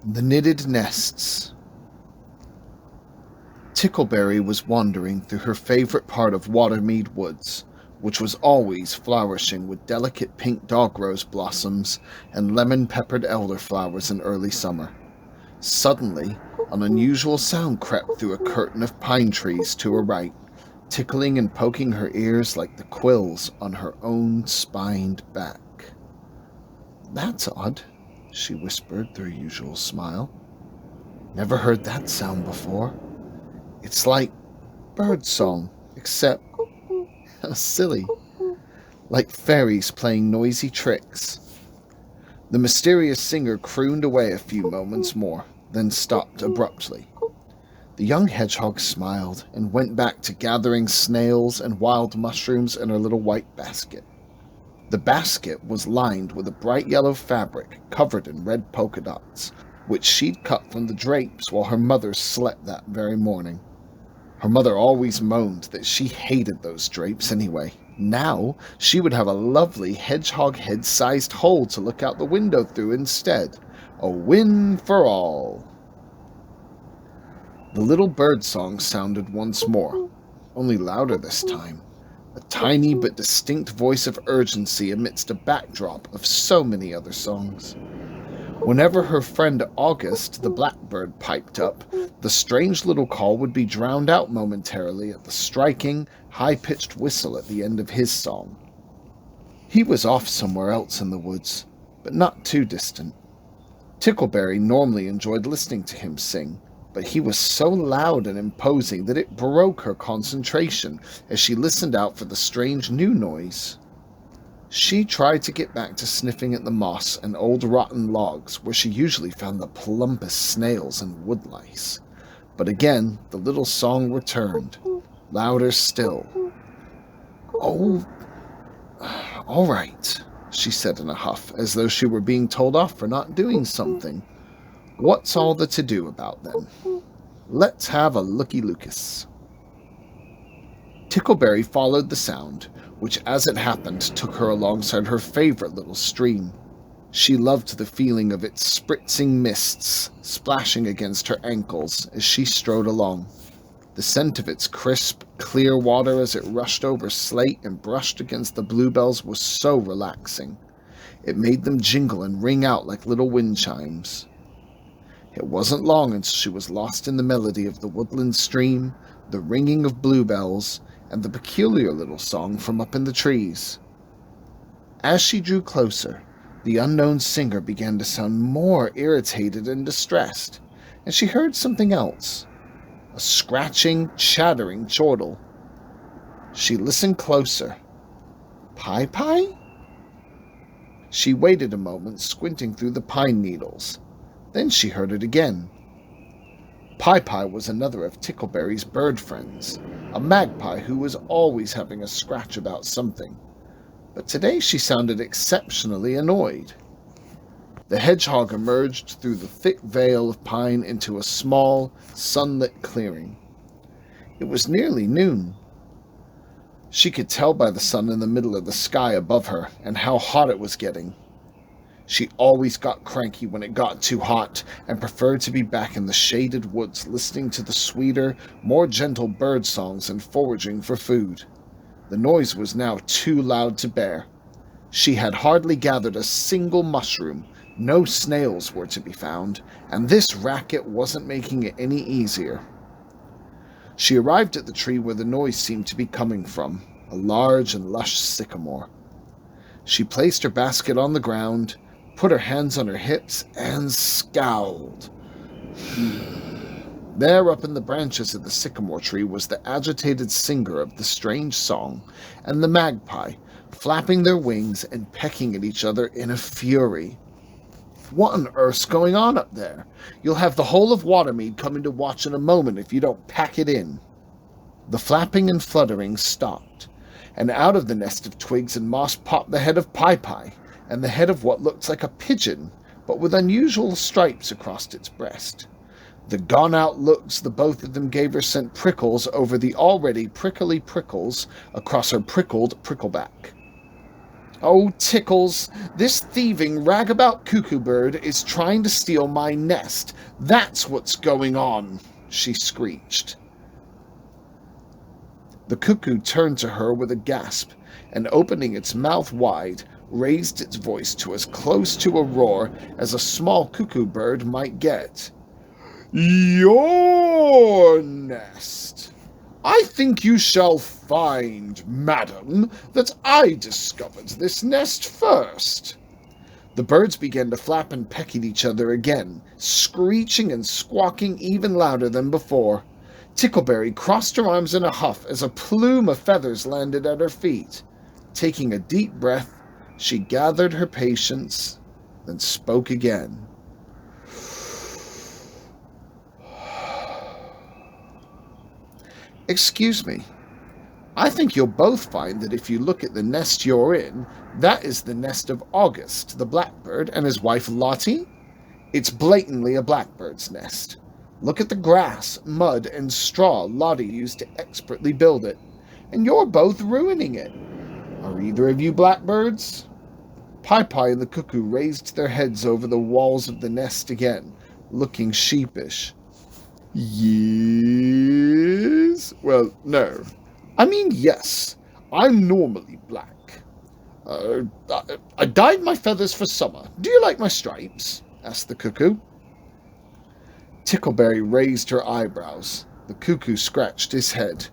The Knitted Nests. Tickleberry was wandering through her favorite part of Watermead Woods, which was always flourishing with delicate pink dogrose blossoms and lemon-peppered elderflowers in early summer. Suddenly, an unusual sound crept through a curtain of pine trees to her right, tickling and poking her ears like the quills on her own spined back. "That's odd," she whispered through her usual smile. "Never heard that sound before. It's like bird song, except silly, like fairies playing noisy tricks." The mysterious singer crooned away a few moments more, then stopped abruptly. The young hedgehog smiled and went back to gathering snails and wild mushrooms in her little white basket. The basket was lined with a bright yellow fabric covered in red polka dots, which she'd cut from the drapes while her mother slept that very morning. Her mother always moaned that she hated those drapes anyway. Now she would have a lovely hedgehog head-sized hole to look out the window through instead. A win for all. The little bird song sounded once more, only louder this time. A tiny but distinct voice of urgency amidst a backdrop of so many other songs. Whenever her friend August, the blackbird, piped up, the strange little call would be drowned out momentarily at the striking, high-pitched whistle at the end of his song. He was off somewhere else in the woods, but not too distant. Tickleberry normally enjoyed listening to him sing, but he was so loud and imposing that it broke her concentration as she listened out for the strange new noise. She tried to get back to sniffing at the moss and old rotten logs where she usually found the plumpest snails and woodlice. But again, the little song returned, louder still. "Oh, all right," she said in a huff, as though she were being told off for not doing something. "What's all the to-do about, then? Let's have a looky-lookus." Tickleberry followed the sound, which as it happened took her alongside her favorite little stream. She loved the feeling of its spritzing mists splashing against her ankles as she strode along. The scent of its crisp, clear water as it rushed over slate and brushed against the bluebells was so relaxing. It made them jingle and ring out like little wind chimes. It wasn't long until she was lost in the melody of the woodland stream, the ringing of bluebells, and the peculiar little song from up in the trees. As she drew closer, the unknown singer began to sound more irritated and distressed, and she heard something else, a scratching, chattering chortle. She listened closer. Pie? She waited a moment, squinting through the pine needles. Then she heard it again. Pie was another of Tickleberry's bird friends, a magpie who was always having a scratch about something. But today she sounded exceptionally annoyed. The hedgehog emerged through the thick veil of pine into a small, sunlit clearing. It was nearly noon. She could tell by the sun in the middle of the sky above her and how hot it was getting. She always got cranky when it got too hot and preferred to be back in the shaded woods listening to the sweeter, more gentle bird songs and foraging for food. The noise was now too loud to bear. She had hardly gathered a single mushroom, no snails were to be found, and this racket wasn't making it any easier. She arrived at the tree where the noise seemed to be coming from, a large and lush sycamore. She placed her basket on the ground, put her hands on her hips, and scowled. There up in the branches of the sycamore tree was the agitated singer of the strange song, and the magpie, flapping their wings and pecking at each other in a fury. "What on earth's going on up there? You'll have the whole of Watermead coming to watch in a moment if you don't pack it in." The flapping and fluttering stopped, and out of the nest of twigs and moss popped the head of Pie, and the head of what looked like a pigeon, but with unusual stripes across its breast. The gone-out looks the both of them gave her sent prickles over the already prickly prickles across her prickled prickleback. Oh, Tickles, this thieving ragabout cuckoo bird is trying to steal my nest. That's what's going on, she screeched. The cuckoo turned to her with a gasp, and opening its mouth wide, raised its voice to as close to a roar as a small cuckoo bird might get. Your nest! I think you shall find, madam, that I discovered this nest first. The birds began to flap and peck at each other again, screeching and squawking even louder than before. Tickleberry crossed her arms in a huff as a plume of feathers landed at her feet. Taking a deep breath, she gathered her patience, then spoke again. Excuse me. I think you'll both find that if you look at the nest you're in, that is the nest of August, the blackbird, and his wife Lottie. It's blatantly a blackbird's nest. Look at the grass, mud, and straw Lottie used to expertly build it, and you're both ruining it. Are either of you blackbirds? Pie and the cuckoo raised their heads over the walls of the nest again, looking sheepish. Yes? Well, no. I mean, yes. I'm normally black. I dyed my feathers for summer. Do you like my stripes? Asked the cuckoo. Tickleberry raised her eyebrows. The cuckoo scratched his head.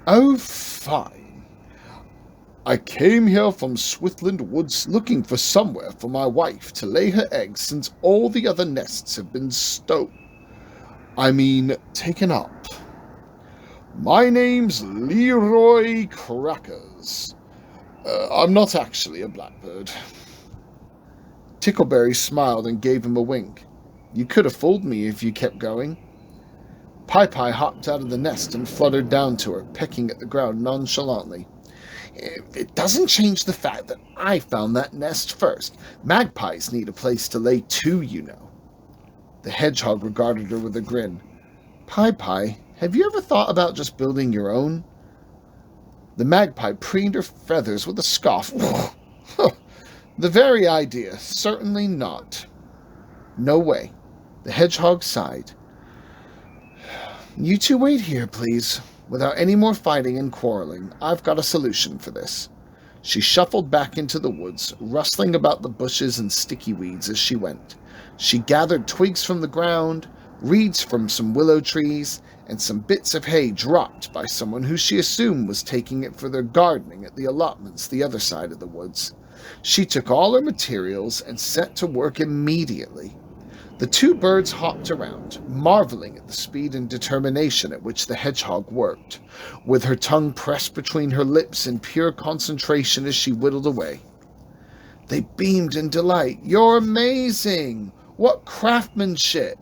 Oh, fine. I came here from Swithland Woods looking for somewhere for my wife to lay her eggs since all the other nests have been taken up. My name's Leroy Crackers. I'm not actually a blackbird. Tickleberry smiled and gave him a wink. You could have fooled me if you kept going. Pie hopped out of the nest and fluttered down to her, pecking at the ground nonchalantly. It doesn't change the fact that I found that nest first. Magpies need a place to lay too, you know. The hedgehog regarded her with a grin. Pie, have you ever thought about just building your own? The magpie preened her feathers with a scoff. The very idea. Certainly not. No way. The hedgehog sighed. You two wait here, please. Without any more fighting and quarreling, I've got a solution for this. She shuffled back into the woods, rustling about the bushes and sticky weeds as she went. She gathered twigs from the ground, reeds from some willow trees, and some bits of hay dropped by someone who she assumed was taking it for their gardening at the allotments the other side of the woods. She took all her materials and set to work immediately. The two birds hopped around, marveling at the speed and determination at which the hedgehog worked, with her tongue pressed between her lips in pure concentration as she whittled away. They beamed in delight. You're amazing! What craftsmanship!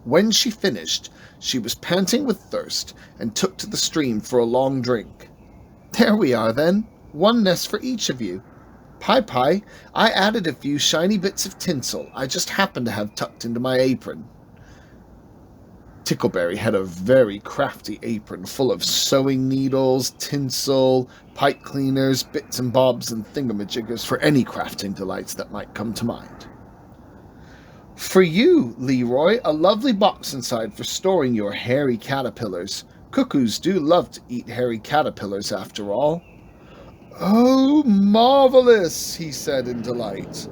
When she finished, she was panting with thirst and took to the stream for a long drink. There we are, then. One nest for each of you. Pie, I added a few shiny bits of tinsel I just happened to have tucked into my apron. Tickleberry had a very crafty apron full of sewing needles, tinsel, pipe cleaners, bits and bobs, and thingamajiggers for any crafting delights that might come to mind. For you, Leroy, a lovely box inside for storing your hairy caterpillars. Cuckoos do love to eat hairy caterpillars, after all. Oh, marvelous, he said in delight.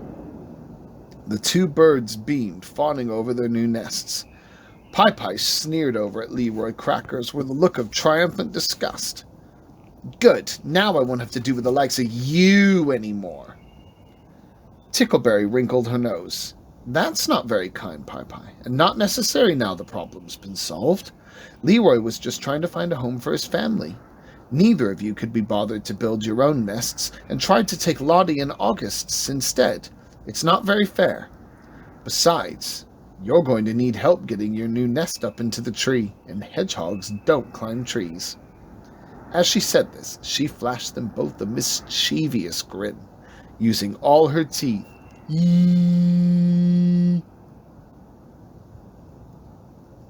The two birds beamed, fawning over their new nests. Pie sneered over at Leroy Crackers with a look of triumphant disgust. Good, now I won't have to do with the likes of you anymore. Tickleberry wrinkled her nose. That's not very kind, Pie, and not necessary now the problem's been solved. Leroy was just trying to find a home for his family. Neither of you could be bothered to build your own nests and tried to take Lottie and August's instead. It's not very fair. Besides, you're going to need help getting your new nest up into the tree, and hedgehogs don't climb trees. As she said this, she flashed them both a mischievous grin, using all her teeth. Yee.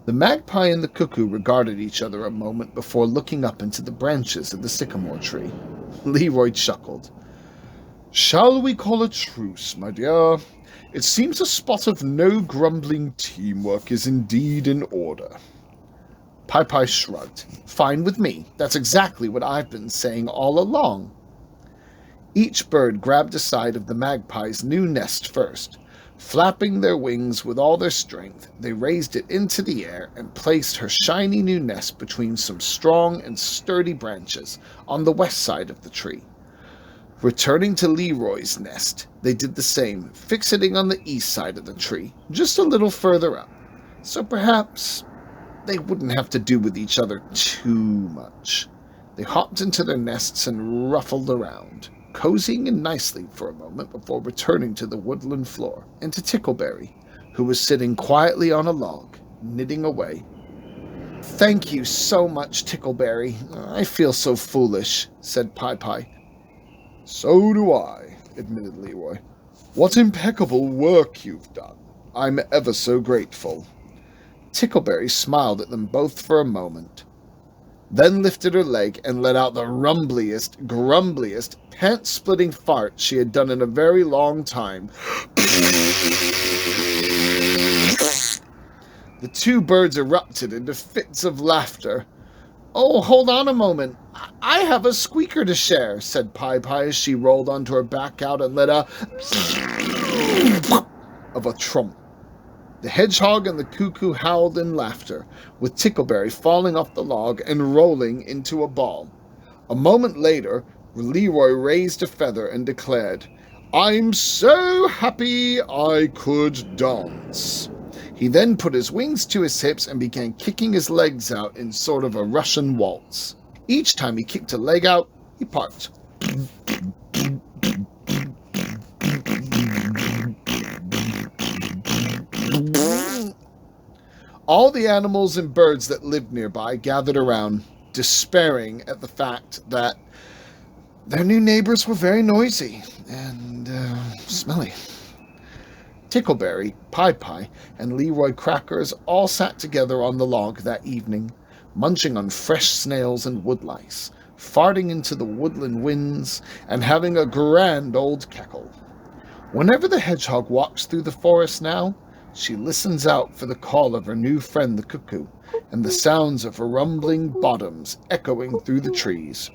The magpie and the cuckoo regarded each other a moment before looking up into the branches of the sycamore tree. Leroy chuckled. Shall we call a truce, my dear? It seems a spot of no grumbling teamwork is indeed in order. Pai shrugged. Fine with me. That's exactly what I've been saying all along. Each bird grabbed a side of the magpie's new nest first. Flapping their wings with all their strength, they raised it into the air and placed her shiny new nest between some strong and sturdy branches on the west side of the tree. Returning to Leroy's nest, they did the same, fixating on the east side of the tree, just a little further up. So perhaps they wouldn't have to do with each other too much. They hopped into their nests and ruffled around, cozying in nicely for a moment before returning to the woodland floor and to Tickleberry, who was sitting quietly on a log, knitting away. Thank you so much, Tickleberry. I feel so foolish, said Pai. So do I, admitted Leroy. What impeccable work you've done. I'm ever so grateful. Tickleberry smiled at them both for a moment, then lifted her leg and let out the rumbliest, grumbliest, pant-splitting fart she had done in a very long time. The two birds erupted into fits of laughter. Oh, hold on a moment. I have a squeaker to share, said Pai as she rolled onto her back out and let a of a trump. The hedgehog and the cuckoo howled in laughter, with Tickleberry falling off the log and rolling into a ball. A moment later, Leroy raised a feather and declared, I'm so happy I could dance. He then put his wings to his hips and began kicking his legs out in sort of a Russian waltz. Each time he kicked a leg out, he parked. All the animals and birds that lived nearby gathered around, despairing at the fact that their new neighbors were very noisy and smelly. Tickleberry, Pai, and Leroy Crackers all sat together on the log that evening, munching on fresh snails and woodlice, farting into the woodland winds, and having a grand old cackle. Whenever the hedgehog walks through the forest now, she listens out for the call of her new friend the cuckoo, and the sounds of her rumbling bottoms echoing through the trees.